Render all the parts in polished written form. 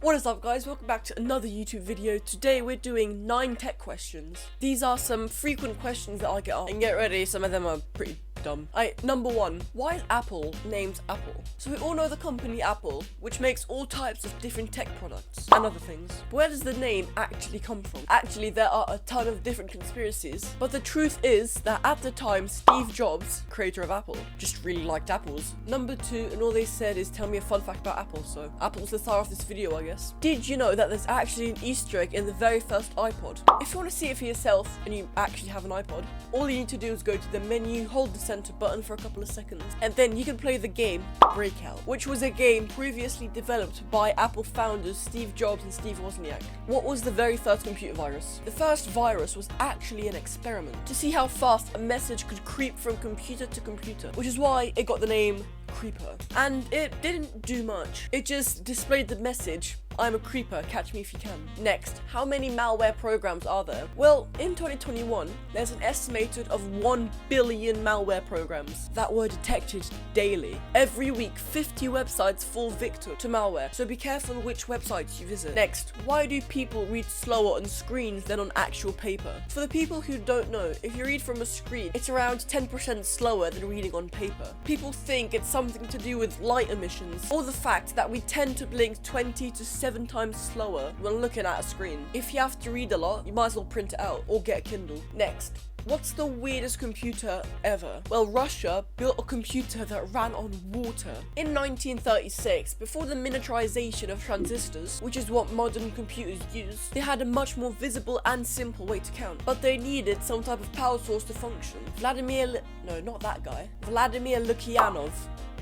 What is up, guys? Welcome back to another YouTube video. Today we're doing 9 tech questions. These are some frequent questions that I get asked. And get ready, some of them are pretty dumb. Number 1. Why is Apple named Apple? So we all know the company Apple, which makes all types of different tech products and other things. But where does the name actually come from? Actually, there are a ton of different conspiracies, but the truth is that at the time, Steve Jobs, creator of Apple, just really liked apples. Number 2, and all they said is tell me a fun fact about Apple, so Apple's the star of this video, I guess. Did you know that there's actually an Easter egg in the very first iPod? If you want to see it for yourself and you actually have an iPod, all you need to do is go to the menu, hold the center button for a couple of seconds, and then you can play the game Breakout, which was a game previously developed by Apple founders Steve Jobs and Steve Wozniak. What was the very first computer virus? The first virus was actually an experiment to see how fast a message could creep from computer to computer, which is why it got the name Creeper. And it didn't do much. It just displayed the message, I'm a creeper, catch me if you can. Next, how many malware programs are there? Well, in 2021, there's an estimated of 1 billion malware programs that were detected daily. Every week, 50 websites fall victim to malware, so be careful which websites you visit. Next, why do people read slower on screens than on actual paper? For the people who don't know, if you read from a screen, it's around 10% slower than reading on paper. People think it's something to do with light emissions, or the fact that we tend to blink 20 to 7 times slower when looking at a screen. If you have to read a lot, you might as well print it out or get a Kindle. Next, what's the weirdest computer ever? Well, Russia built a computer that ran on water. In 1936, before the miniaturization of transistors, which is what modern computers use, they had a much more visible and simple way to count. But they needed some type of power source to function. Vladimir Lukyanov,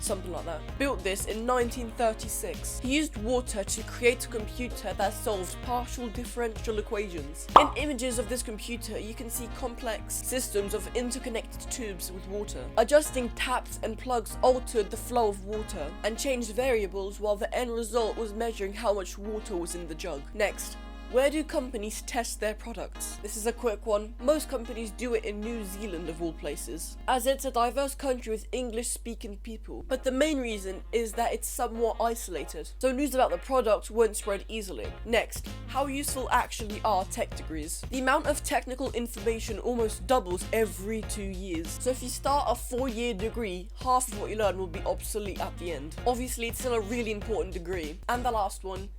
something like that, built this in 1936. He used water to create a computer that solved partial differential equations. In images of this computer, you can see complex systems of interconnected tubes with water. Adjusting taps and plugs altered the flow of water and changed variables, while the end result was measuring how much water was in the jug. Next, where do companies test their products? This is a quick one. Most companies do it in New Zealand, of all places, as it's a diverse country with English-speaking people. But the main reason is that it's somewhat isolated, so news about the product won't spread easily. Next, how useful actually are tech degrees? The amount of technical information almost doubles every 2 years. So if you start a 4-year degree, half of what you learn will be obsolete at the end. Obviously, it's still a really important degree. And the last one,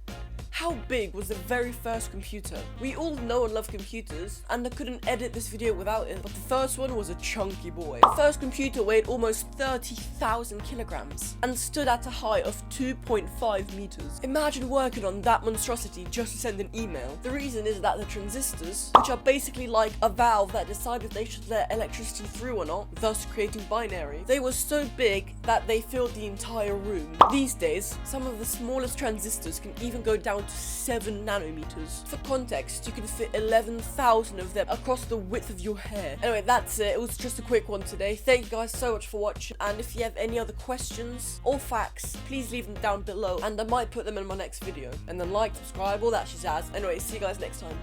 how big was the very first computer? We all know and love computers, and I couldn't edit this video without it, but the first one was a chunky boy. The first computer weighed almost 30,000 kilograms and stood at a height of 2.5 meters. Imagine working on that monstrosity just to send an email. The reason is that the transistors, which are basically like a valve that decide if they should let electricity through or not, thus creating binary, they were so big that they filled the entire room. These days, some of the smallest transistors can even go down to 7 nanometers. For context, you can fit 11,000 of them across the width of your hair. Anyway, that's it. It was just a quick one today. Thank you guys so much for watching, and if you have any other questions or facts, please leave them down below and I might put them in my next video. And then like, subscribe, all that shazazz. Anyway, see you guys next time.